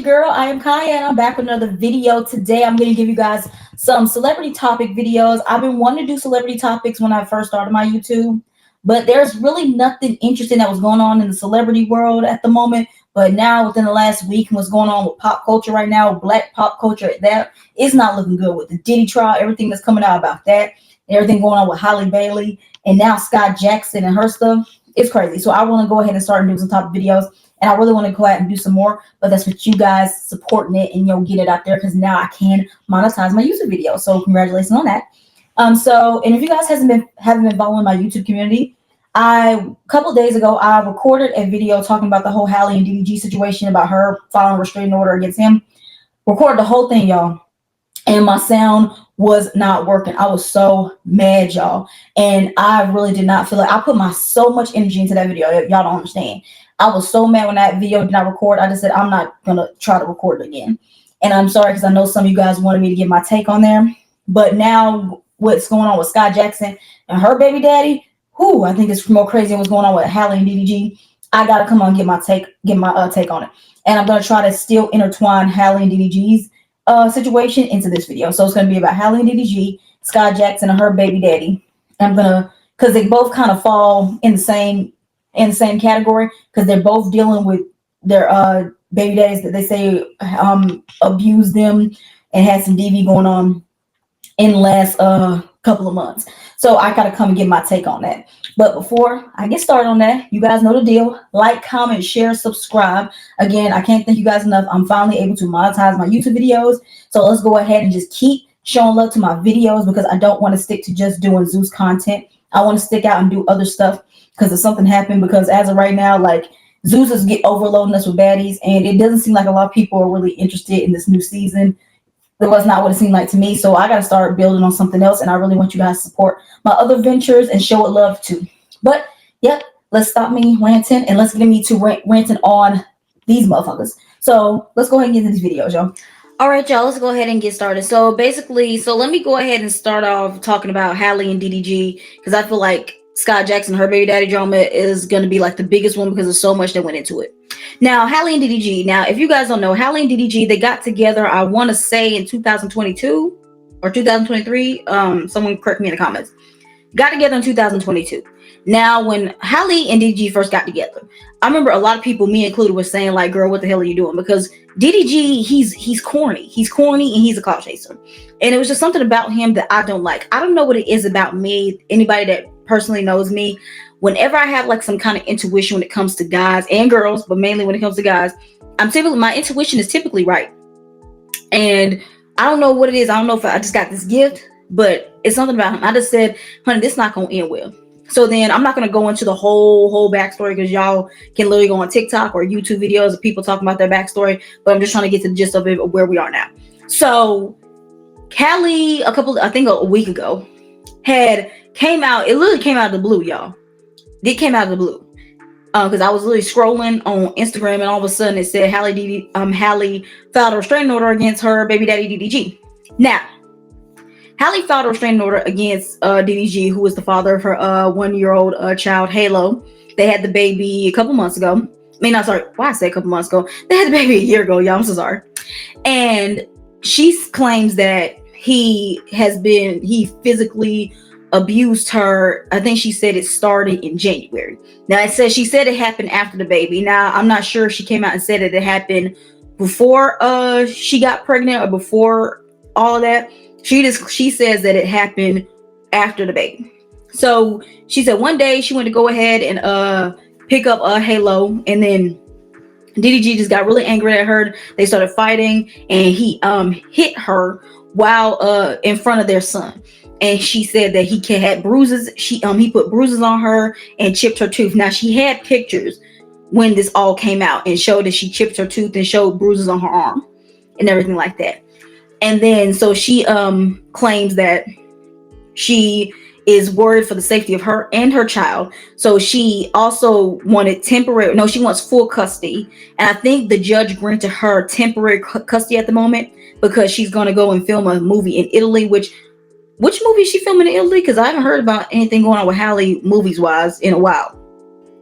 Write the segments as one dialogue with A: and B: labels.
A: your girl. I am Kiah and I'm back with another video. Today I'm going to give you guys some celebrity topic videos. I've been wanting to do celebrity topics when I first started my YouTube, but there's really nothing interesting that was going on in the celebrity world at the moment. But now within the last week, what's going on with pop culture right now, black pop culture, that is not looking good with the Diddy trial, everything that's coming out about that, everything going on with Halle Bailey, and now Skai Jackson and her stuff. It's crazy. So I want to go ahead and start doing some topic videos. And I really want to go out and do some more, but that's what you guys supporting it and get it out there because now I can monetize my YouTube video. So congratulations on that. And if you guys haven't been following my YouTube community, a couple of days ago I recorded a video talking about the whole Halle and DDG situation about her filing a restraining order against him. Recorded the whole thing, y'all, and my sound was not working. I was so mad, y'all, and I really did not feel like I put so much energy into that video. Y'all don't understand. I was so mad when that video did not record. I just said, I'm not going to try to record it again. And I'm sorry because I know some of you guys wanted me to give my take on there. But now what's going on with Skai Jackson and her baby daddy, I think it's more crazy than what's going on with Halle and DDG. I got to come on and get my take on it. And I'm going to try to still intertwine Halle and DDG's situation into this video. So it's going to be about Halle and DDG, Skai Jackson and her baby daddy. I'm going to, because they both kind of fall in the same category because they're both dealing with their baby daddies that they say abused them and had some DV going on in the last couple of months. So I gotta come and get my take on that. But before I get started on that, you guys know the deal. Like, comment, share, subscribe. Again, I can't thank you guys enough. I'm finally able to monetize my YouTube videos. So let's go ahead and just keep showing love to my videos because I don't want to stick to just doing Zeus content. I want to stick out and do other stuff because if something happened, because as of right now, like Zeus is overloading us with baddies, and it doesn't seem like a lot of people are really interested in this new season. That was not what it seemed like to me. So I got to start building on something else, and I really want you guys to support my other ventures and show it love too. But yeah, let's stop me ranting and let's get me to ranting on these motherfuckers. So let's go ahead and get into these videos, y'all. All right, y'all, let's go ahead and get started. So basically, let me go ahead and start off talking about Halle and DDG because I feel like Skai Jackson, her baby daddy drama is going to be like the biggest one because there's so much that went into it. Now, Halle and DDG. Now, if you guys don't know, Halle and DDG, they got together, I want to say in 2022 or 2023. Someone correct me in the comments. Got together in 2022. Now, when Halle and DDG first got together, I remember a lot of people, me included, were saying like, girl, what the hell are you doing? Because DDG, he's corny. He's corny and he's a clout chaser. And it was just something about him that I don't like. I don't know what it is about me. Anybody that personally knows me, whenever I have like some kind of intuition when it comes to guys and girls, but mainly when it comes to guys, my intuition is typically right. And I don't know what it is. I don't know if I just got this gift, but it's something about him. I just said, honey, this is not going to end well. So then I'm not going to go into the whole backstory because y'all can literally go on TikTok or YouTube videos of people talking about their backstory. But I'm just trying to get to the gist of it, of where we are now. So Halle, I think a week ago, came out. It literally came out of the blue, y'all. It came out of the blue. Because I was literally scrolling on Instagram and all of a sudden it said Halle filed a restraining order against her baby daddy DDG. Now, Halle filed a restraining order against DDG, who was the father of her 1-year-old child, Halle. They had the baby a couple months ago. Why I say a couple months ago? They had the baby a year ago, y'all. I'm so sorry. And she claims that he physically abused her. I think she said it started in January. Now she said it happened after the baby. Now I'm not sure if she came out and said that it happened before she got pregnant or before all of that. She says that it happened after the baby. So she said one day she went to go ahead and pick up Halle, and then DDG just got really angry at her. They started fighting, and he hit her while in front of their son. And she said that he had bruises. He put bruises on her and chipped her tooth. Now she had pictures when this all came out and showed that she chipped her tooth and showed bruises on her arm and everything like that. And then so she claims that she is worried for the safety of her and her child. So she also wanted she wants full custody. And I think the judge granted her temporary custody at the moment because she's going to go and film a movie in Italy, which movie is she filming in Italy? Because I haven't heard about anything going on with Halle movies wise in a while.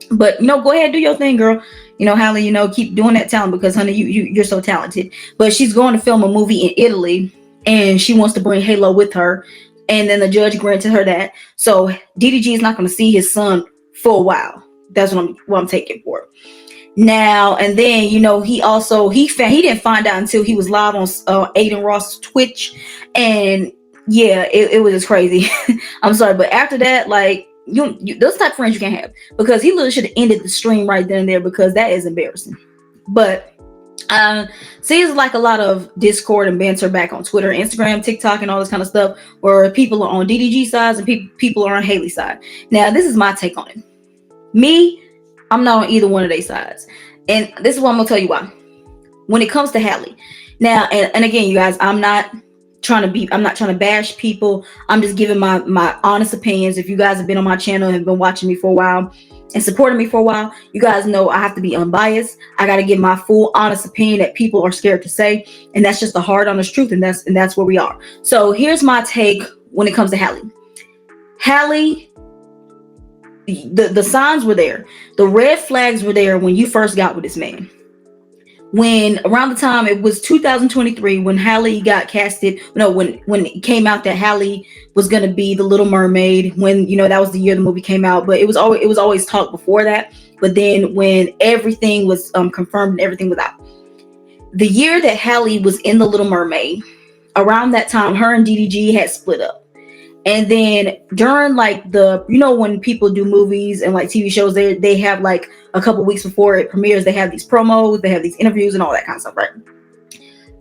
A: But go ahead, do your thing, girl. Halle, keep doing that talent, because honey, you're so talented. But she's going to film a movie in Italy, and she wants to bring Halo with her. And then the judge granted her that. So DDG is not going to see his son for a while. That's what I'm taking for now. And then he also he didn't find out until he was live on Aiden Ross's Twitch, and yeah, it was just crazy. I'm sorry, but after that, like, those type of friends you can't have, because he literally should have ended the stream right then and there, because that is embarrassing. But seems like a lot of discord and banter back on Twitter, Instagram, TikTok, and all this kind of stuff, where people are on DDG sides and people are on Haley's side. Now, this is my take on it. Me, I'm not on either one of their sides, and this is what I'm gonna tell you why. When it comes to Halle, now, and again, you guys, I'm not trying to bash people. I'm just giving my honest opinions. If you guys have been on my channel and have been watching me for a while and supporting me for a while, you guys know I have to be unbiased. I got to give my full honest opinion that people are scared to say, and that's just the hard honest truth, and that's where we are. So here's my take when it comes to Halle. Halle, the signs were there, the red flags were there when you first got with this man. When around the time, it was 2023 when Halle got casted, when it came out that Halle was going to be the Little Mermaid, when that was the year the movie came out, but it was always talk before that. But then when everything was confirmed and everything was out, the year that Halle was in the Little Mermaid, around that time, her and DDG had split up. And then during like when people do movies and like TV shows, they have like a couple weeks before it premieres, they have these promos, they have these interviews and all that kind of stuff, right?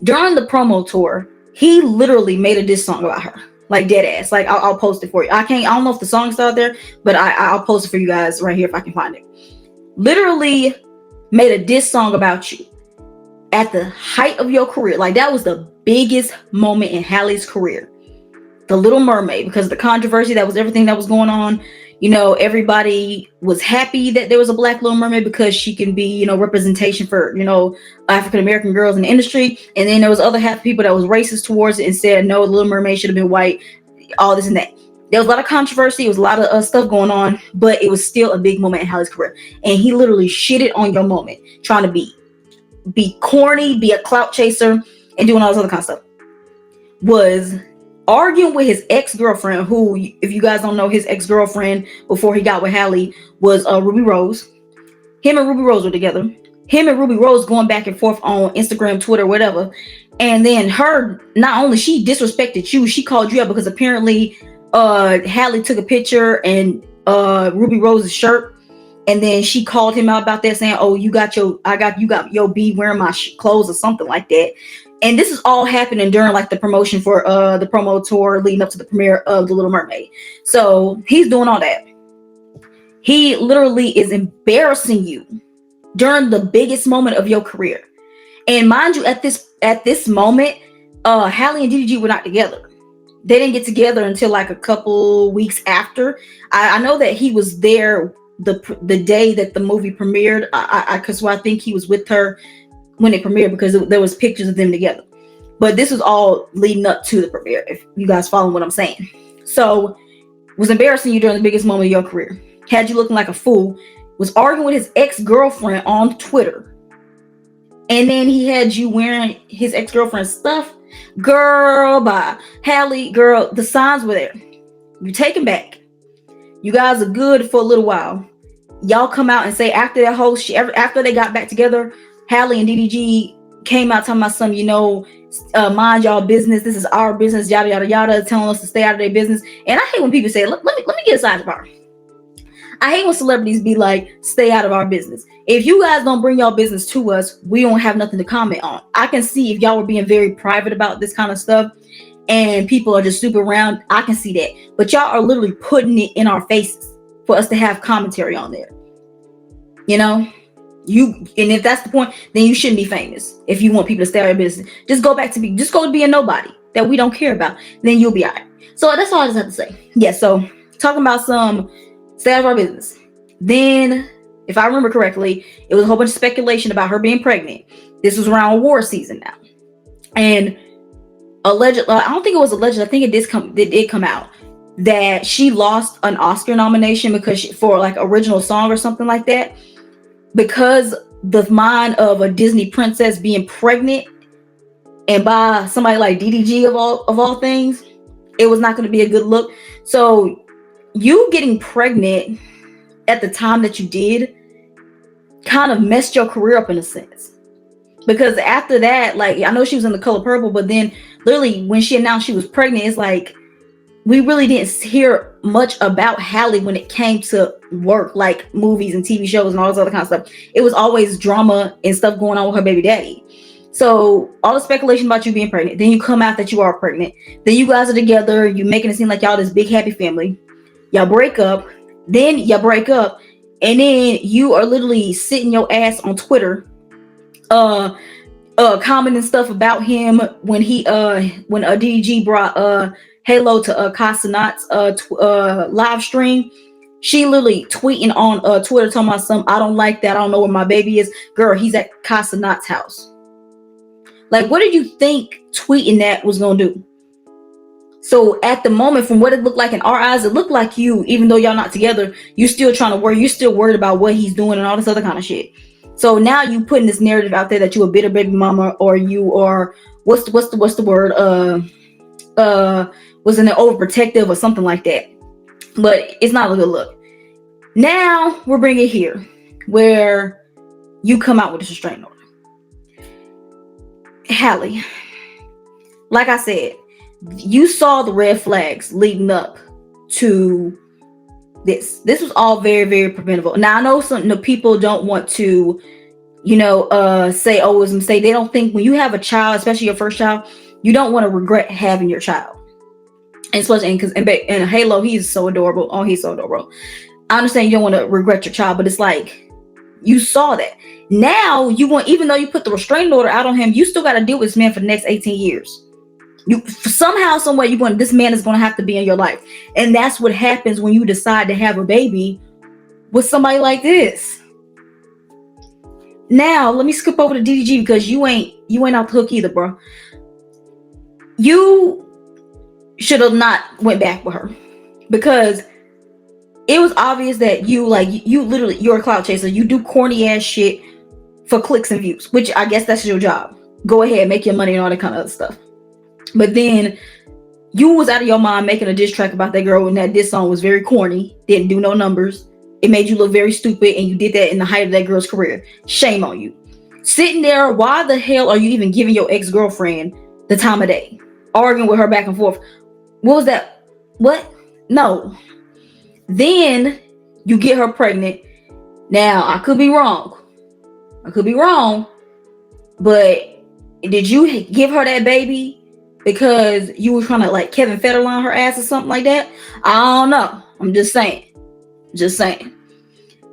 A: During the promo tour, he literally made a diss song about her, like dead ass. Like I'll post it for you. I don't know if the song's out there, but I'll post it for you guys right here if I can find it. Literally made a diss song about you at the height of your career. Like that was the biggest moment in Halle's career. The Little Mermaid, because of the controversy, that was everything that was going on. Everybody was happy that there was a black Little Mermaid because she can be, representation for, African American girls in the industry. And then there was other half of people that was racist towards it and said, no, Little Mermaid should have been white, all this and that. There was a lot of controversy. It was a lot of stuff going on, but it was still a big moment in Halle's career. And he literally shitted on your moment, trying to be corny, be a clout chaser, and doing all this other kind of stuff. Was arguing with his ex-girlfriend, who, if you guys don't know, his ex-girlfriend before he got with Halle was Ruby Rose. Him and Ruby Rose were together. Him and Ruby Rose going back and forth on Instagram, Twitter, whatever. And then not only she disrespected you, she called you out because apparently Halle took a picture and Ruby Rose's shirt, and then she called him out about that, saying, "Oh, you got your B wearing my clothes," or something like that. And this is all happening during like the promotion for the promo tour leading up to the premiere of The Little Mermaid. So he's doing all that. He literally is embarrassing you during the biggest moment of your career. And mind you, at this moment, Halle and DDG were not together. They didn't get together until like a couple weeks after. I know that he was there the day that the movie premiered. I think he was with her when it premiered, because there was pictures of them together. But this was all leading up to the premiere, if you guys follow what I'm saying. So was embarrassing you during the biggest moment of your career, had you looking like a fool, was arguing with his ex-girlfriend on Twitter, and then he had you wearing his ex-girlfriend's stuff. Girl, bye. Halle, girl, the signs were there. You take him back. You guys are good for a little while. Y'all come out and say after that whole shit, after they got back together, Halle and DDG came out talking about some, mind y'all business. This is our business, yada, yada, yada, telling us to stay out of their business. And I hate when people say, let me get a side bar. I hate when celebrities be like, stay out of our business. If you guys don't bring y'all business to us, we don't have nothing to comment on. I can see if y'all were being very private about this kind of stuff and people are just super around, I can see that. But y'all are literally putting it in our faces for us to have commentary on there. And if that's the point, then you shouldn't be famous. If you want people to stay out of your business, just go to being nobody that we don't care about. Then you'll be all right. So that's all I just have to say. Yeah. So talking about some stay out of our business. Then, if I remember correctly, it was a whole bunch of speculation about her being pregnant. This was around award season now, and allegedly, I don't think it was alleged. I think it did come out that she lost an Oscar nomination for like original song or something like that, because the mind of a Disney princess being pregnant and by somebody like DDG of all things, it was not going to be a good look. So you getting pregnant at the time that you did kind of messed your career up in a sense. Because after that, like, I know she was in The Color Purple, but then literally when she announced she was pregnant, it's like we really didn't hear much about Halle when it came to work, like movies and TV shows and all this other kind of stuff. It was always drama and stuff going on with her baby daddy. So all the speculation about you being pregnant, then you come out that you are pregnant, then you guys are together, you making it seem like y'all this big happy family. Y'all break up, and then you are literally sitting your ass on Twitter, commenting stuff about him when when DDG brought Halo to Casanat's live stream. She literally tweeting on Twitter talking about something, I don't like that, I don't know where my baby is. Girl, he's at Casanat's house. Like, what did you think tweeting that was gonna do? So at the moment, from what it looked like in our eyes, it looked like you, even though y'all not together, you still trying to worry, you're still worried about what he's doing and all this other kind of shit. So now you putting this narrative out there that you a bitter baby mama, or you are what's the word? Was in an overprotective or something like that. But it's not a good look. Now we're bringing it here where you come out with this restraining order. Halle, like I said, you saw the red flags leading up to this. This was all very, very preventable. Now I know some people don't want to, say, oh, it was a mistake. They don't think when you have a child, especially your first child, you don't want to regret having your child. And especially because in Halo, he's so adorable. Oh, he's so adorable. I understand you don't want to regret your child, but it's like you saw that. Now you want, even though you put the restraining order out on him, you still got to deal with this man for the next 18 years. You somehow, some way, this man is going to have to be in your life, and that's what happens when you decide to have a baby with somebody like this. Now let me skip over to DDG because you ain't out the hook either, bro. You should have not went back with her because it was obvious that you're a clout chaser. You do corny ass shit for clicks and views, which I guess that's your job. Go ahead, make your money and all that kind of other stuff. But then you was out of your mind making a diss track about that girl, and that diss song was very corny, didn't do no numbers. It made you look very stupid, and you did that in the height of that girl's career. Shame on you. Sitting there, why the hell are you even giving your ex-girlfriend the time of day? Arguing with her back and forth. What was that? What? No. Then you get her pregnant. Now, I could be wrong, but did you give her that baby because you were trying to like Kevin Federline her ass or something like that? I don't know. I'm just saying.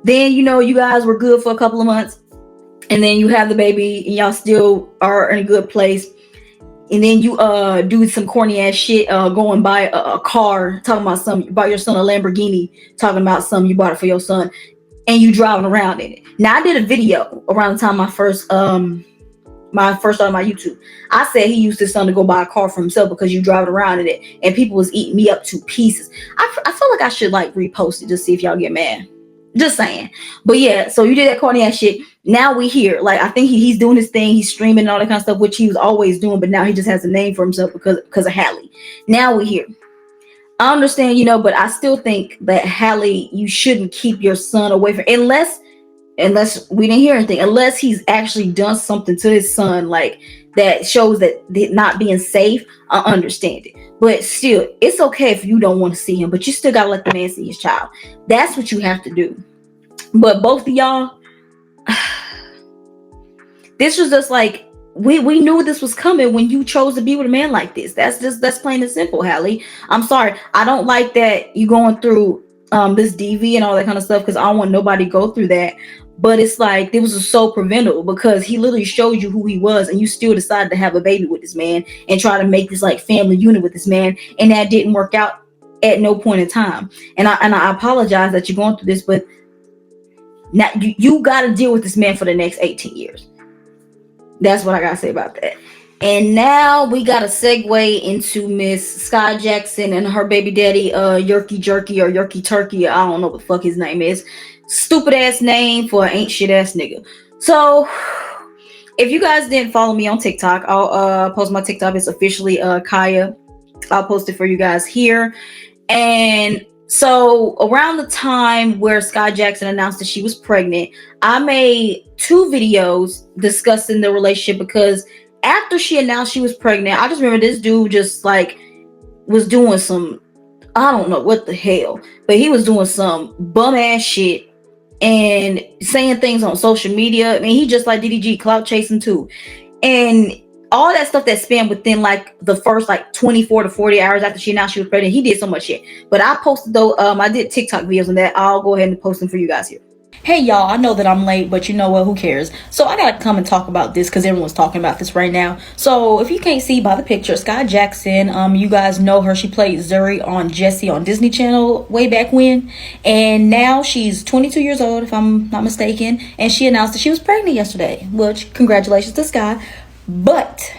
A: Then, you guys were good for a couple of months, and then you have the baby and y'all still are in a good place. And then you do some corny ass shit, going buy a car, talking about something, you bought your son a Lamborghini, talking about something you bought it for your son, and you driving around in it. Now I did a video around the time I first started my YouTube. I said he used his son to go buy a car for himself because you driving around in it, and people was eating me up to pieces. I feel like I should like repost it just see if y'all get mad. Just saying. But yeah, so you did that corny ass shit. Now we here. Like, I think he's doing his thing. He's streaming and all that kind of stuff, which he was always doing. But now he just has a name for himself because of Halle. Now we here. I understand, but I still think that Halle, you shouldn't keep your son away from, unless we didn't hear anything, unless he's actually done something to his son, like that shows that not being safe. I understand it. But still, it's okay if you don't want to see him, but you still got to let the man see his child. That's what you have to do. But both of y'all, this was just like, we knew this was coming when you chose to be with a man like this. That's plain and simple, Halle. I'm sorry. I don't like that you going through this DV and all that kind of stuff because I don't want nobody to go through that. But it's like, it was so preventable because he literally showed you who he was, and you still decided to have a baby with this man and try to make this like family unit with this man, and that didn't work out at no point in time. And I apologize that you're going through this, but now you got to deal with this man for the next 18 years. That's what I got to say about that. And now we got to segue into Miss Skai Jackson and her baby daddy, Yerky Jerky or Yerky Turkey. I don't know what the fuck his name is. Stupid ass name for an ain't shit ass nigga. So if you guys didn't follow me on TikTok, I'll post my TikTok. It's officially Kiah. I'll post it for you guys here. And so around the time where Skai Jackson announced that she was pregnant, I made 2 videos discussing the relationship, because after she announced she was pregnant, I just remember this dude just like was doing some, I don't know what the hell, but he was doing some bum ass shit and saying things on social media. I mean, he just like DDG, clout chasing too. And all that stuff that spanned within like the first like 24 to 40 hours after she announced she was pregnant, he did so much shit. But I posted though, I did TikTok videos on that. I'll go ahead and post them for you guys here. Hey y'all, I know that I'm late, but you know what, who cares? So I gotta come and talk about this because everyone's talking about this right now. So if you can't see by the picture, Skai Jackson, you guys know her. She played Zuri on Jessie on Disney Channel way back when. And now she's 22 years old, if I'm not mistaken. And she announced that she was pregnant yesterday, which congratulations to Skai. But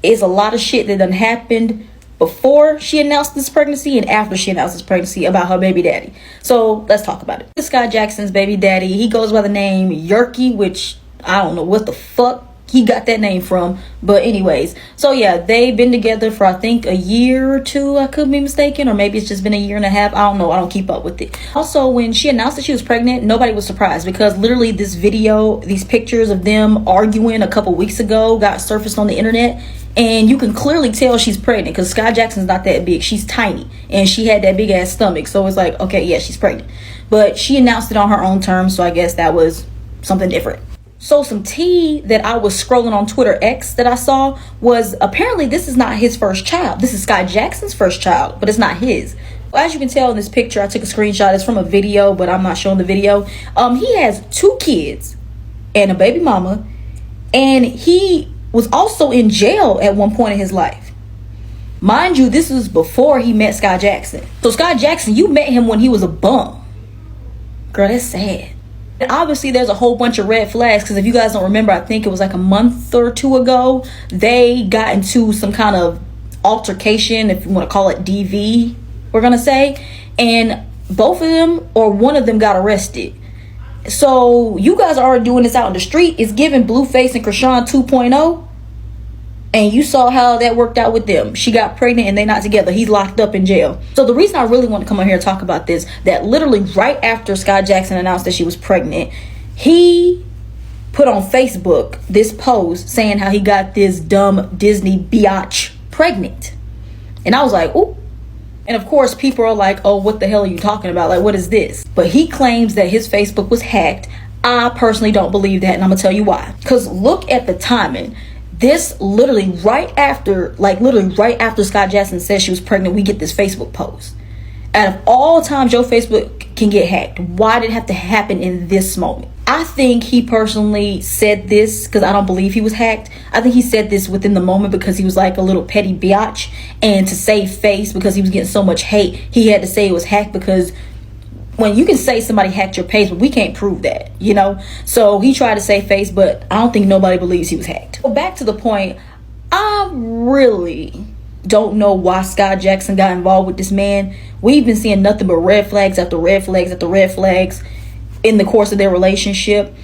A: it's a lot of shit that done happened before she announced this pregnancy and after she announced this pregnancy about her baby daddy. So let's talk about it. Skai Jackson's baby daddy, he goes by the name Yerky, which I don't know what the fuck he got that name from. But anyways, so yeah, they've been together for I think a year or 2. I could be mistaken, or maybe it's just been a year and a half. I don't know. I don't keep up with it. Also, when she announced that she was pregnant, nobody was surprised, because literally this video, these pictures of them arguing a couple weeks ago got surfaced on the internet. And you can clearly tell she's pregnant, because Skai Jackson's not that big. She's tiny. And she had that big ass stomach. So it's like, okay, yeah, she's pregnant. But she announced it on her own terms. So I guess that was something different. So some tea that I was scrolling on Twitter X that I saw was apparently this is not his first child. This is Skai Jackson's first child, but it's not his. Well, as you can tell in this picture, I took a screenshot. It's from a video, but I'm not showing the video. He has 2 kids and a baby mama. And he was also in jail at one point in his life. Mind you, this was before he met Skai Jackson. So Skai Jackson, you met him when he was a bum. Girl, that's sad. And obviously there's a whole bunch of red flags, because if you guys don't remember, I think it was like a month or 2 ago, they got into some kind of altercation, if you want to call it DV, we're gonna say, and both of them or one of them got arrested. So you guys are doing this out in the street. It's giving Blueface and Krishan 2.0. And you saw how that worked out with them. She got pregnant and they're not together. He's locked up in jail. So the reason I really want to come on here and talk about this, that literally right after Skai Jackson announced that she was pregnant, he put on Facebook this post saying how he got this dumb Disney biatch pregnant. And I was like, ooh. And of course, people are like, oh, what the hell are you talking about? Like, what is this? But he claims that his Facebook was hacked. I personally don't believe that, and I'm gonna tell you why. Because look at the timing. This literally right after Skai Jackson said she was pregnant, we get this Facebook post. Out of all times your Facebook can get hacked, why did it have to happen in this moment? I think he personally said this because I don't believe he was hacked. I think he said this within the moment because he was like a little petty biatch, and to save face, because he was getting so much hate, he had to say it was hacked, because when you can say somebody hacked your page, but we can't prove that, you know? So he tried to save face, but I don't think nobody believes he was hacked. So back to the point, I really don't know why Skai Jackson got involved with this man. We've been seeing nothing but red flags after red flags after red flags in the course of their relationship.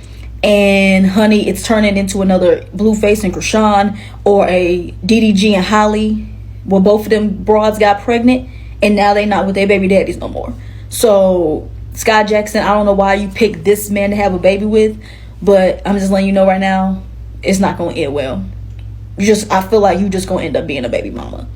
A: And honey, it's turning into another Blueface and Krishan, or a DDG and Halle, where both of them broads got pregnant and now they not with their baby daddies no more. So Skai Jackson, I don't know why you picked this man to have a baby with, but I'm just letting you know right now, it's not gonna end well. I feel like you just gonna end up being a baby mama,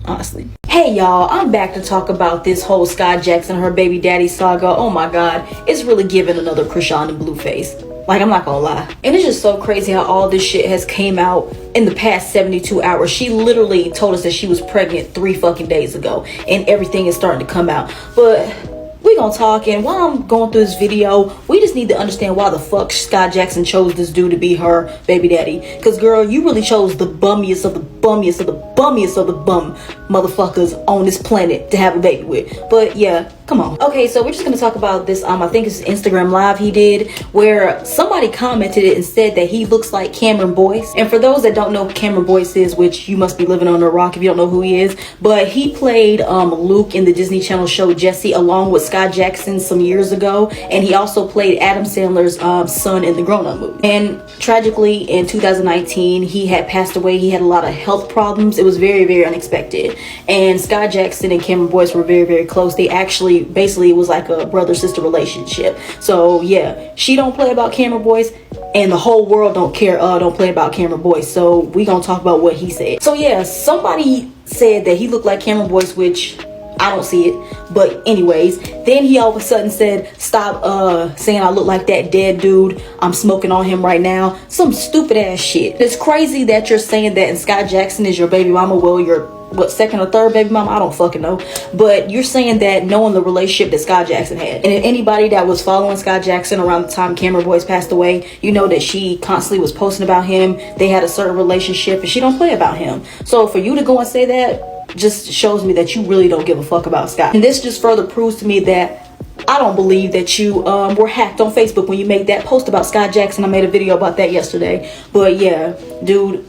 A: honestly. Hey y'all, I'm back to talk about this whole Skai Jackson, her baby daddy saga. Oh my god, it's really giving another Krishan and Blueface. Like, I'm not gonna lie. And it's just so crazy how all this shit has came out in the past 72 hours. She literally told us that she was pregnant 3 fucking days ago, and everything is starting to come out. But we gonna talk, and while I'm going through this video, we just need to understand why the fuck Skai Jackson chose this dude to be her baby daddy. Cause girl, you really chose the bummiest of the bummiest of the bummiest of the bum motherfuckers on this planet to have a baby with. But yeah, come on. Okay, so we're just gonna talk about this. I think it's Instagram live he did, where somebody commented it and said that he looks like Cameron Boyce. And for those that don't know who Cameron Boyce is, which you must be living under a rock if you don't know who he is, but he played Luke in the Disney Channel show Jessie along with Skai Jackson some years ago, and he also played Adam Sandler's son in the Grown Up movie. And tragically in 2019 he had passed away. He had a lot of health problems. It was very, very unexpected. And Skai Jackson and Cameron Boyce were very, very close. They actually, basically, it was like a brother-sister relationship. So yeah, she don't play about Cameron Boyce, and the whole world don't play about Cameron Boyce. So we gonna talk about what he said. So yeah, somebody said that he looked like Cameron Boyce, which I don't see it. But anyways, then he all of a sudden said, stop saying I look like that dead dude. I'm smoking on him right now. Some stupid ass shit. It's crazy that you're saying that and Skai Jackson is your baby mama. Well, your second or third baby mama? I don't fucking know. But you're saying that knowing the relationship that Skai Jackson had. And anybody that was following Skai Jackson around the time Cameron Boyce passed away, you know that she constantly was posting about him. They had a certain relationship and she don't play about him. So for you to go and say that just shows me that you really don't give a fuck about Skai. And this just further proves to me that I don't believe that you were hacked on Facebook when you made that post about Skai Jackson. I made a video about that yesterday. But yeah, dude,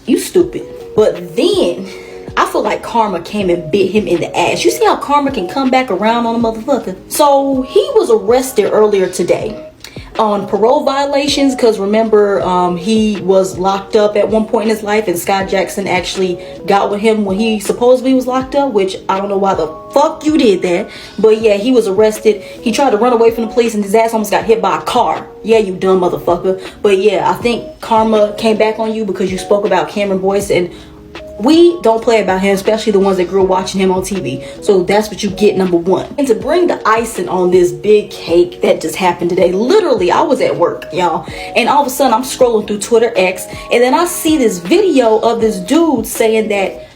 A: you stupid. But then I feel like karma came and bit him in the ass. You see how karma can come back around on a motherfucker? So he was arrested earlier today on parole violations, because remember he was locked up at one point in his life, and Skai Jackson actually got with him when he supposedly was locked up, which I don't know why the fuck you did that. But yeah, he was arrested. He tried to run away from the police and his ass almost got hit by a car. Yeah, you dumb motherfucker. But yeah, I think karma came back on you because you spoke about Cameron Boyce, and we don't play about him, especially the ones that grew up watching him on TV. So that's what you get, number one. And to bring the icing on this big cake that just happened today, literally, I was at work, y'all. And all of a sudden, I'm scrolling through Twitter X, and then I see this video of this dude saying that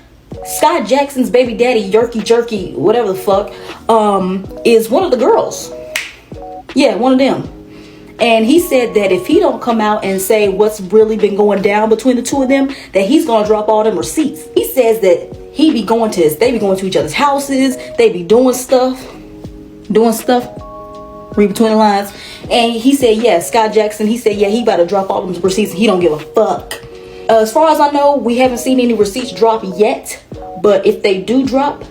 A: Skai Jackson's baby daddy, Yerky Jerky, whatever the fuck, is one of the girls. Yeah, one of them. And he said that if he don't come out and say what's really been going down between the two of them, that he's gonna drop all them receipts. He says that they be going to each other's houses, they be doing stuff, read between the lines. And he said, yeah, Skai Jackson, he said, yeah, he about to drop all them receipts and he don't give a fuck. As far as I know, we haven't seen any receipts drop yet, but if they do drop,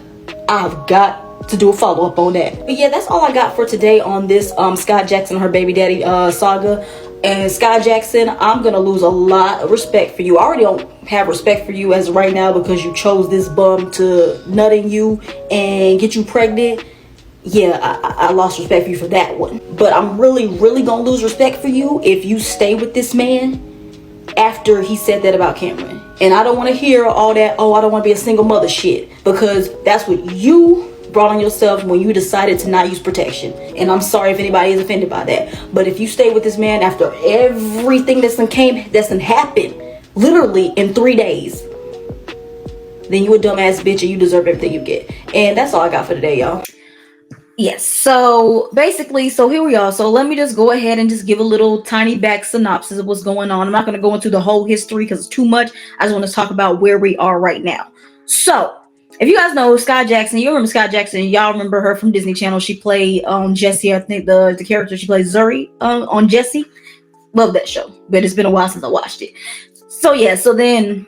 A: I've got to do a follow-up on that. But yeah, that's all I got for today on this Skai Jackson, her baby daddy saga. And Skai Jackson, I'm gonna lose a lot of respect for you. I already don't have respect for you as of right now because you chose this bum to nut in you and get you pregnant. Yeah, I lost respect for you for that one. But I'm really, really gonna lose respect for you if you stay with this man after he said that about Cameron. And I don't want to hear all that, oh, I don't want to be a single mother shit, because that's what you brought on yourself when you decided to not use protection. And I'm sorry if anybody is offended by that, but if you stay with this man after everything that's happened literally in 3 days, then you a dumbass bitch and you deserve everything you get. And that's all I got for today, y'all. Yes, so basically, so here we are. So let me just go ahead and just give a little tiny back synopsis of what's going on. I'm not going to go into the whole history because it's too much. I just want to talk about where we are right now. So if you guys know Skai Jackson, you remember Skai Jackson, y'all remember her from Disney Channel. She played Jessie, I think the character she plays Zuri on Jessie. Love that show, but it's been a while since I watched it. So yeah, so then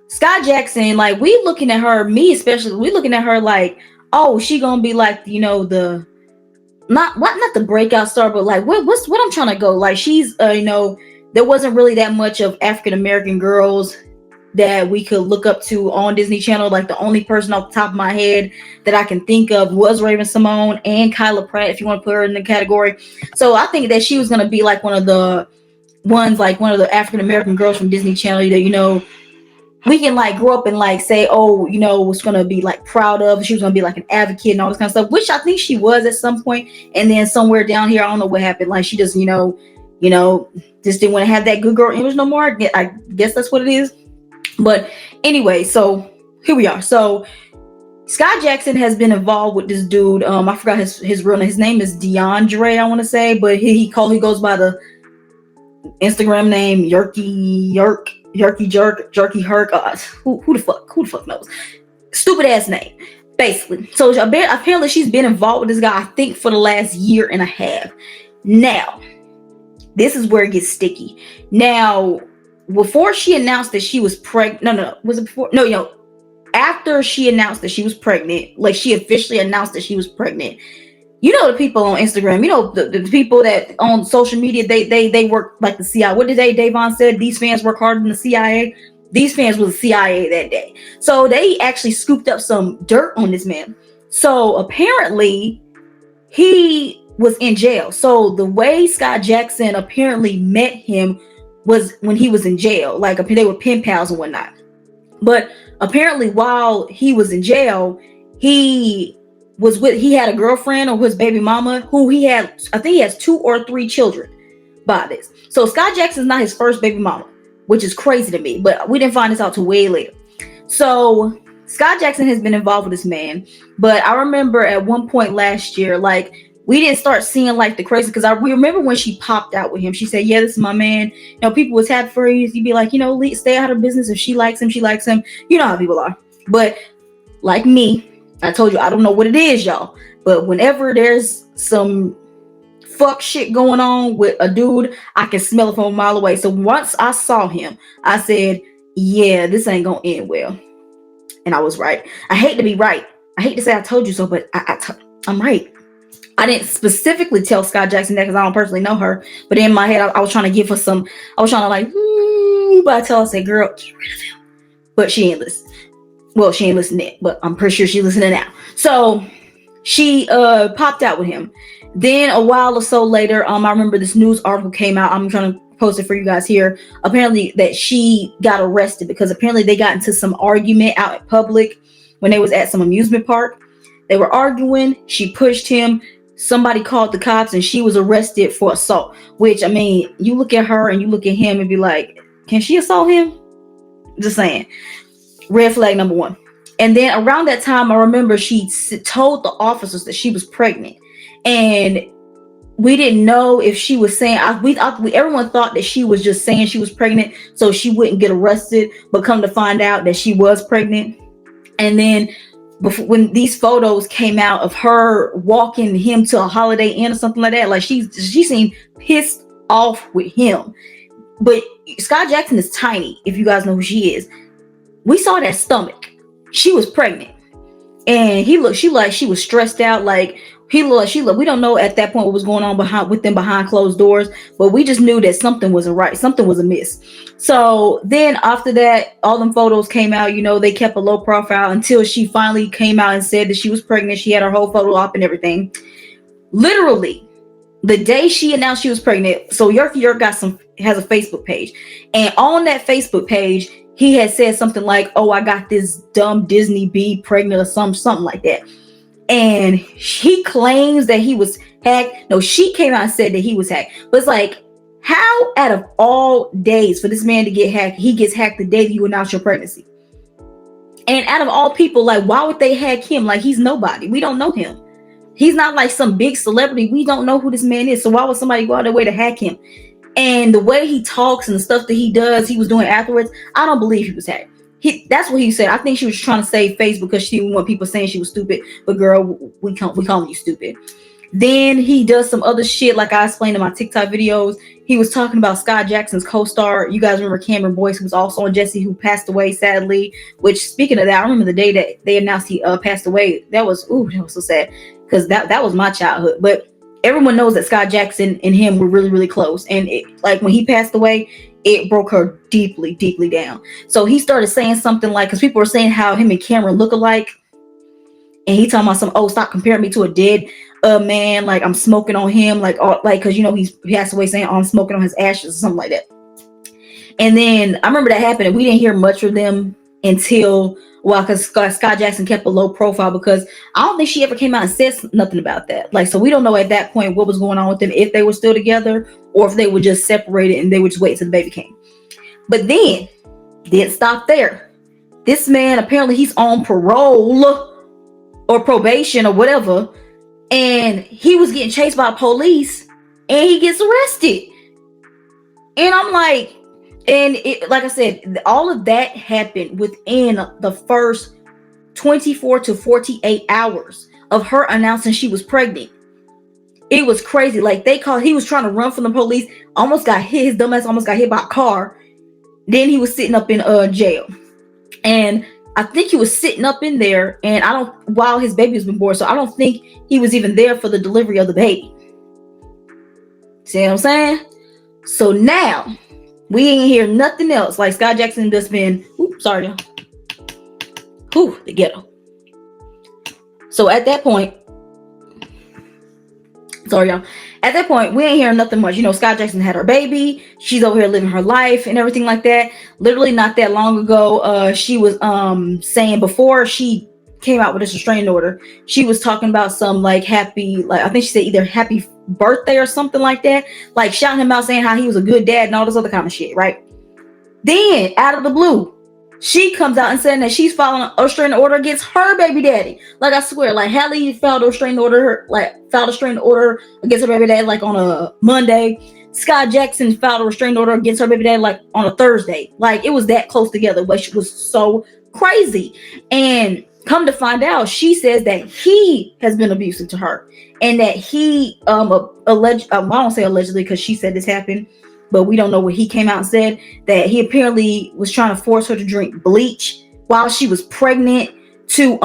A: Skai Jackson, like we looking at her, me especially, we looking at her like, oh, she gonna be like, you know, the not the breakout star, but like what I'm trying to go. Like she's you know, there wasn't really that much of African American girls that we could look up to on Disney Channel. Like the only person off the top of my head that I can think of was Raven-Symoné and Kyla Pratt, if you want to put her in the category. So I think that she was gonna be like one of the ones, like one of the African American girls from Disney Channel that, you know, we can like grow up and like say, oh, you know, was gonna be like proud of. She was gonna be like an advocate and all this kind of stuff, which I think she was at some point. And then somewhere down here, I don't know what happened. Like she just, you know, just didn't want to have that good girl image no more. I guess that's what it is. But anyway, so here we are. So Skai Jackson has been involved with this dude. I forgot his real name. His name is DeAndre, I want to say, but he goes by the Instagram name Yerky Jerk, Jerky Herc. Who the fuck knows? Stupid ass name, basically. So apparently she's been involved with this guy, I think, for the last year and a half. Now, this is where it gets sticky. Now, before she announced that she was pregnant, was it before? No, after she announced that she was pregnant, like she officially announced that she was pregnant. You know, the people on Instagram, you know, the people that on social media, they work like the CIA. What did Davon said? These fans work harder than the CIA. These fans was the CIA that day. So they actually scooped up some dirt on this man. So apparently he was in jail. So the way Scott Jackson apparently met him was when he was in jail. Like they were pen pals and whatnot. But apparently while he was in jail, he had a girlfriend or his baby mama who I think he has 2 or 3 children by this. So Scott Jackson's not his first baby mama, which is crazy to me, but we didn't find this out till way later. So Scott Jackson has been involved with this man, but I remember at one point last year, like we didn't start seeing like the crazy, because we remember when she popped out with him, she said, yeah, this is my man. You know, people was happy for her. You'd be like, stay out of business. If she likes him, she likes him. You know how people are. But like me, I told you, I don't know what it is, y'all. But whenever there's some fuck shit going on with a dude, I can smell it from a mile away. So once I saw him, I said, yeah, this ain't gonna end well. And I was right. I hate to be right. I hate to say I told you so, but I'm right. I didn't specifically tell Scott Jackson that because I don't personally know her. But in my head, I was trying to give her some, I was trying to like, but I tell her, I said, girl, get rid of him. But she ain't listening. Well, she ain't listening, but I'm pretty sure she's listening now. So she popped out with him. Then a while or so later, I remember this news article came out. I'm trying to post it for you guys here. Apparently that she got arrested because apparently they got into some argument out in public when they was at some amusement park. They were arguing. She pushed him. Somebody called the cops and she was arrested for assault, which, I mean, you look at her and you look at him and be like, can she assault him? Just saying. Red flag number 1. And then around that time, I remember she told the officers that she was pregnant. And we didn't know if she was saying, everyone thought that she was just saying she was pregnant so she wouldn't get arrested, but come to find out that she was pregnant. And then when these photos came out of her walking him to a Holiday Inn or something like that, like she seemed pissed off with him. But Scott Jackson is tiny, if you guys know who she is. We saw that stomach. She was pregnant. And she was stressed out. Like we don't know at that point what was going on behind closed doors, but we just knew that something wasn't right. Something was amiss. So then after that, all them photos came out, they kept a low profile until she finally came out and said that she was pregnant. She had her whole photo op and everything. Literally, the day she announced she was pregnant, so Yerky has a Facebook page. And on that Facebook page, he had said something like, oh, I got this dumb Disney bee pregnant or something like that. And he claims that he was hacked. No, she came out and said that he was hacked. But it's like, how out of all days for this man to get hacked, he gets hacked the day that you announce your pregnancy? And out of all people, like, why would they hack him? Like, he's nobody. We don't know him. He's not like some big celebrity. We don't know who this man is. So why would somebody go out of their way to hack him? And the way he talks and the stuff that he does, he was doing afterwards, I don't believe he was hacked. That's what he said. I think she was trying to save face because she didn't want people saying she was stupid. But girl, we calling you stupid. Then he does some other shit like I explained in my TikTok videos. He was talking about Scott Jackson's co-star. You guys remember Cameron Boyce, who was also on Jesse, who passed away sadly. Which, speaking of that, I remember the day that they announced he passed away. That was so sad because that was my childhood. But everyone knows that Scott Jackson and him were really, really close. And like when he passed away, it broke her deeply, deeply down. So he started saying something like, because people were saying how him and Cameron look alike. And he talking about stop comparing me to a dead man. Like I'm smoking on him. Because, he passed away saying, I'm smoking on his ashes or something like that. And then I remember that happened. And we didn't hear much from them until, because Scott Jackson kept a low profile because I don't think she ever came out and said nothing about that. Like, so we don't know at that point what was going on with them, if they were still together or if they were just separated and they would just wait till the baby came. But then, didn't stop there. This man, apparently he's on parole or probation or whatever, and he was getting chased by police and he gets arrested. And I'm like, like I said, all of that happened within the first 24 to 48 hours of her announcing she was pregnant. It was crazy. Like, he was trying to run from the police, almost got hit. His dumbass almost got hit by a car. Then he was sitting up in jail. And I think he was sitting up in there, and while his baby was being born, so I don't think he was even there for the delivery of the baby. See what I'm saying? So now we ain't hear nothing else. Like, Skai Jackson just been, sorry, y'all. The ghetto. So at that point, sorry, y'all. At that point, we ain't hearing nothing much. Skai Jackson had her baby. She's over here living her life and everything like that. Literally not that long ago, she was saying, before she came out with this restraining order, she was talking about some happy, I think she said either happy birthday or something like that. Like, shouting him out, saying how he was a good dad and all this other kind of shit, right? Then, out of the blue, she comes out and saying that she's filing a restraining order against her baby daddy. Like, I swear, Halle filed a restraining order, against her baby daddy, on a Monday. Skai Jackson filed a restraining order against her baby daddy, on a Thursday. It was that close together, which was so crazy. And come to find out, she says that he has been abusive to her, and that he, I don't say allegedly because she said this happened, but we don't know what he came out and said, that he apparently was trying to force her to drink bleach while she was pregnant to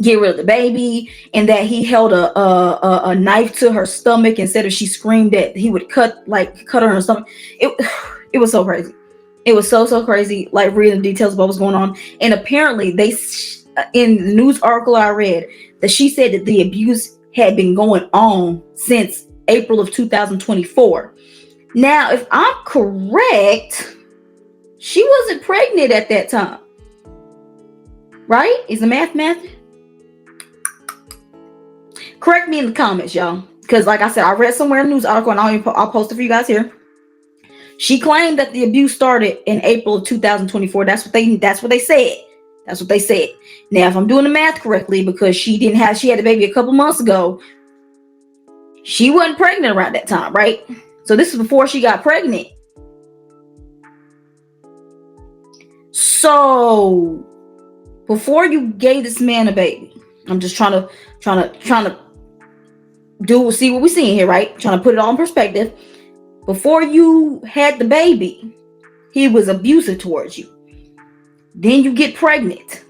A: get rid of the baby, and that he held a knife to her stomach, and said if she screamed that he would cut her in her stomach. It was so crazy. It was so crazy, reading the details about what's going on. And apparently in the news article I read, that she said that the abuse had been going on since April of 2024. Now, if I'm correct, she wasn't pregnant at that time. Right? Is the math? Correct me in the comments, y'all. Because like I said, I read somewhere in the news article, and I'll post it for you guys here. She claimed that the abuse started in April of 2024. That's what they said. That's what they said. Now, if I'm doing the math correctly, because she had the baby a couple months ago, she wasn't pregnant around that time, right? So this is before she got pregnant. So before you gave this man a baby, I'm just trying to see what we're seeing here, right? Trying to put it all in perspective. Before you had the baby, he was abusive towards you. Then you get pregnant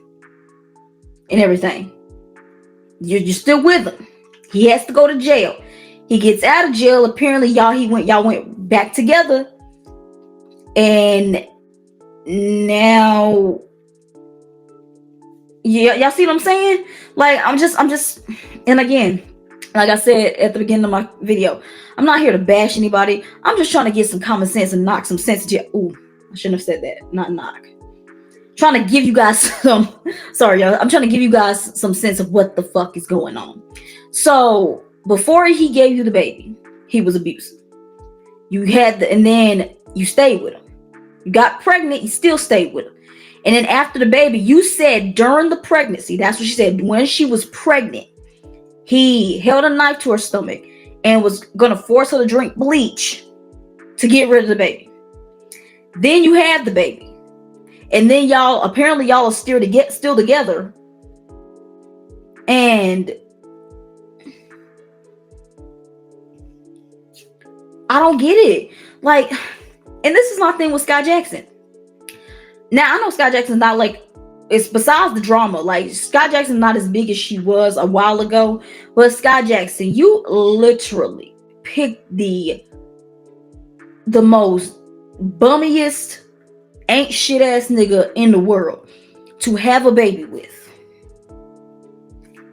A: and everything. You're still with him. He has to go to jail. He gets out of jail. Apparently, y'all went back together. And now, yeah, y'all see what I'm saying? I'm just, and again, like I said at the beginning of my video, I'm not here to bash anybody. I'm just trying to get some common sense and knock some sense into you. I shouldn't have said that. Not knock. Trying to give you guys some, sorry, y'all. I'm trying to give you guys some sense of what the fuck is going on. So, before he gave you the baby, he was abusive. And then you stayed with him. You got pregnant, you still stayed with him. And then after the baby, you said during the pregnancy, that's what she said, when she was pregnant, he held a knife to her stomach and was going to force her to drink bleach to get rid of the baby. Then you had the baby. And then y'all are still together. And I don't get it. And this is my thing with Skai Jackson. Now, I know Skai Jackson's not it's besides the drama. Skai Jackson's not as big as she was a while ago. But Skai Jackson, you literally picked the most bummiest, ain't shit ass nigga in the world to have a baby with.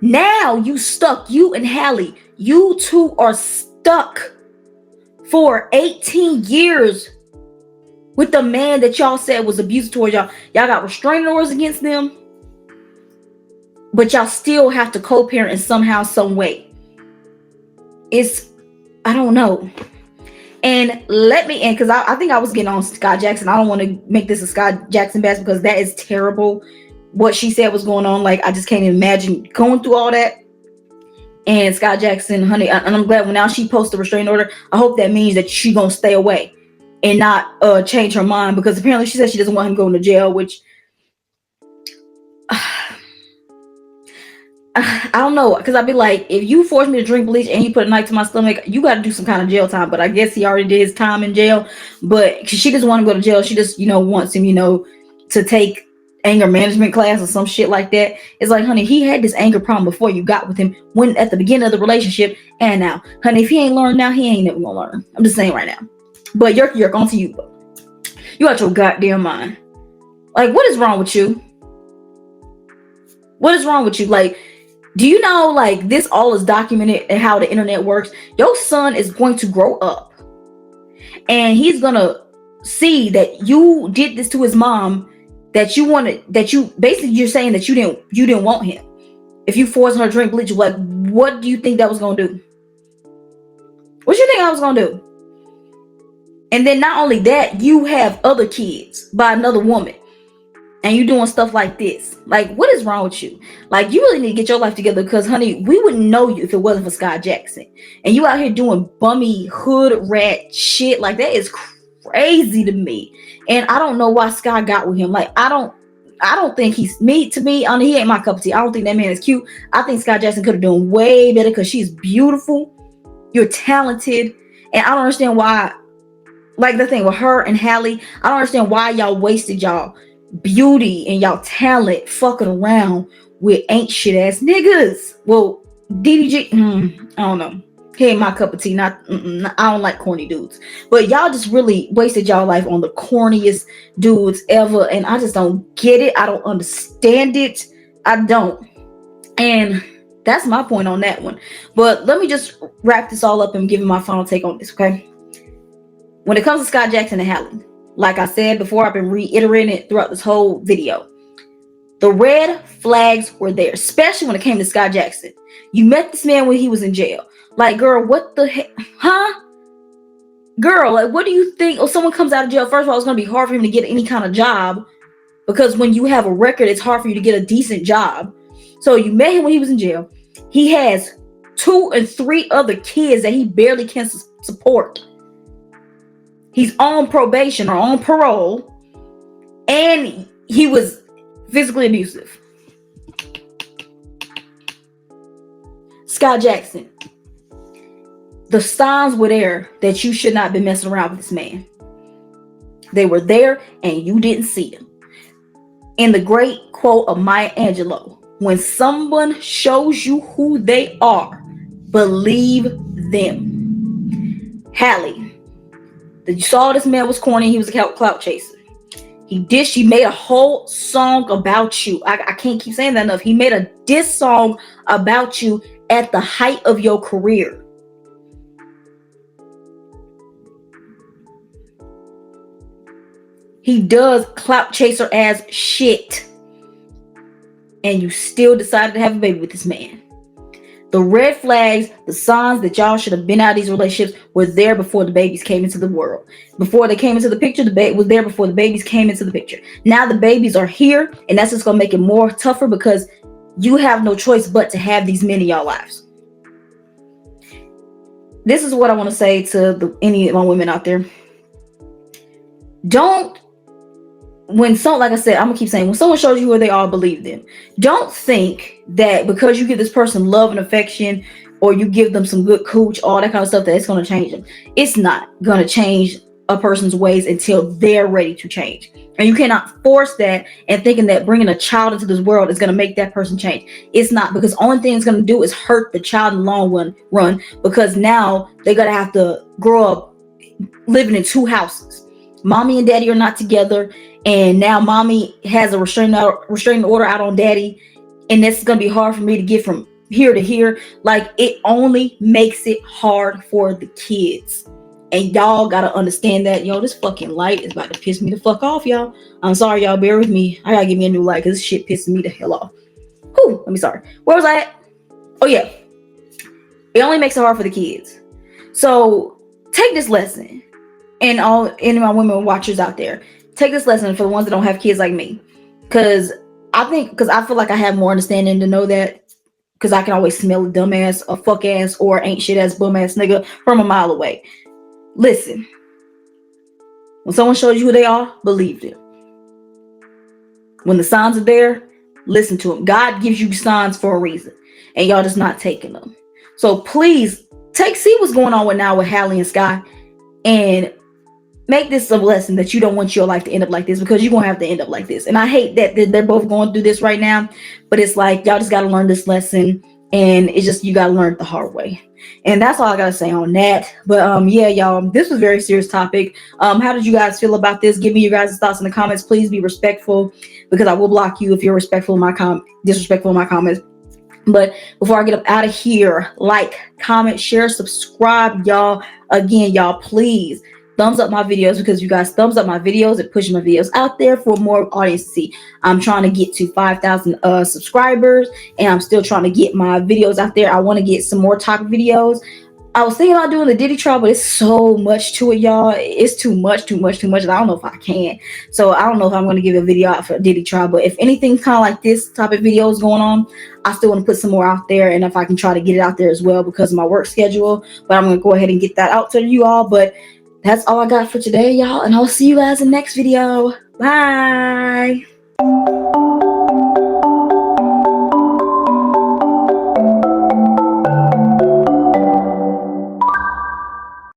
A: Now you and Halle, you two are stuck for 18 years with the man that y'all said was abusive towards y'all. Y'all got restraining orders against them, but y'all still have to co-parent in somehow, some way. I don't know. And because I think I was getting on Skai Jackson. I don't want to make this a Skai Jackson bash, because that is terrible. What she said was going on. I just can't imagine going through all that. And Skai Jackson, honey, and I'm glad when now she posts a restraining order. I hope that means that she gonna stay away and not change her mind, because apparently she said she doesn't want him going to jail, which I don't know, because I'd be like, if you force me to drink bleach and you put a knife to my stomach, you got to do some kind of jail time. But I guess he already did his time in jail. But she doesn't want to go to jail. She just, wants him, to take anger management class or some shit like that. It's like, honey, he had this anger problem before you got with him, when at the beginning of the relationship, and now, honey, if he ain't learned now, he ain't never gonna learn. I'm just saying right now. But Yerky, on to you. You out your goddamn mind. Like, what is wrong with you? What is wrong with you? Like, do you know, like, this all is documented and how the internet works? Your son is going to grow up and he's gonna see that you did this to his mom, that you wanted, that you basically, you're saying that you didn't want him. If you forced her to drink bleach, like, what do you think that was gonna do? What you think I was gonna do? And then not only that, you have other kids by another woman, and you doing stuff like this. Like, what is wrong with you? Like, you really need to get your life together, because, honey, we wouldn't know you if it wasn't for Skai Jackson. And you out here doing bummy hood rat shit. Like, that is crazy to me. And I don't know why Skai got with him. Like, I don't think he ain't my cup of tea. I don't think that man is cute. I think Skai Jackson could have done way better, because she's beautiful. You're talented. And I don't understand why, like, the thing with her and Halle, I don't understand why y'all wasted y'all beauty and y'all talent fucking around with ain't shit ass niggas. Well, DDG, I don't know. He ain't my cup of tea. I don't like corny dudes. But y'all just really wasted y'all life on the corniest dudes ever. And I just don't get it. I don't understand it. I don't. And that's my point on that one. But let me just wrap this all up and give you my final take on this, okay? When it comes to Skai Jackson and Halle, like I said before, I've been reiterating it throughout this whole video. The red flags were there, especially when it came to Skai Jackson. You met this man when he was in jail. Like, girl, what the heck? Huh? Girl, like, what do you think? Oh, someone comes out of jail. First of all, it's going to be hard for him to get any kind of job, because when you have a record, it's hard for you to get a decent job. So you met him when he was in jail. He has 2 and 3 other kids that he barely can support. He's on probation or on parole, and he was physically abusive. Skai Jackson, the signs were there that you should not be messing around with this man. They were there, and you didn't see them. In the great quote of Maya Angelou, when someone shows you who they are, believe them. Halle, that you saw this man was corny, he was a clout chaser. She made a whole song about you. I can't keep saying that enough. He made a diss song about you at the height of your career. He does clout chaser ass shit. And you still decided to have a baby with this man. The red flags, the signs that y'all should have been out of these relationships were there before the babies came into the world. Before they came into the picture, the baby was there before the babies came into the picture. Now the babies are here, and that's just going to make it more tougher, because you have no choice but to have these men in y'all lives. This is what I want to say to any of my women out there. Like I said, I'm gonna keep saying, when someone shows you who they are, believe them. Don't think that because you give this person love and affection, or you give them some good cooch, all that kind of stuff, that it's gonna change them. It's not gonna change a person's ways until they're ready to change. And you cannot force that, and thinking that bringing a child into this world is gonna make that person change. It's not, because the only thing it's gonna do is hurt the child in the long run, because now they're gonna have to grow up living in 2 houses. Mommy and daddy are not together, and now mommy has a restraining order out on daddy, and this is gonna be hard for me to get from here to here. Like, it only makes it hard for the kids, and y'all gotta understand that. Yo, this fucking light is about to piss me the fuck off, y'all. I'm sorry, y'all, bear with me. I gotta get me a new light, because this shit pissing me the hell off. Whew, let me sorry. Where was I at? Oh yeah, it only makes it hard for the kids. So take this lesson. And any of my women watchers out there, take this lesson for the ones that don't have kids like me. Because I feel like I have more understanding to know that, because I can always smell a dumbass, a fuck ass, or ain't shit ass, bum ass nigga from a mile away. Listen, when someone shows you who they are, believe them. When the signs are there, listen to them. God gives you signs for a reason. and y'all just not taking them. So please see what's going on with Halle and Skai, and make this a lesson that you don't want your life to end up like this, because you're gonna have to end up like this. And I hate that they're both going through this right now, but it's like y'all just gotta learn this lesson, and it's just you gotta learn it the hard way. And that's all I gotta say on that. But yeah, y'all, this was a very serious topic. How did you guys feel about this? Give me your guys' thoughts in the comments. Please be respectful, because I will block you if you're disrespectful in my comments. But before I get up out of here, like, comment, share, subscribe, y'all. Again, y'all, please thumbs up my videos, because you guys thumbs up my videos, it pushes my videos out there for more audience to see. I'm trying to get to 5,000 subscribers, and I'm still trying to get my videos out there. I want to get some more talk videos. I was thinking about doing the Diddy trial, but it's so much to it, y'all. It's too much. And I don't know if I can. So I don't know if I'm going to give a video out for Diddy trial. But if anything kind of like this type of video is going on, I still want to put some more out there. And if I can try to get it out there as well because of my work schedule. But I'm going to go ahead and get that out to you all. But that's all I got for today, y'all. And I'll see you guys in the next video. Bye.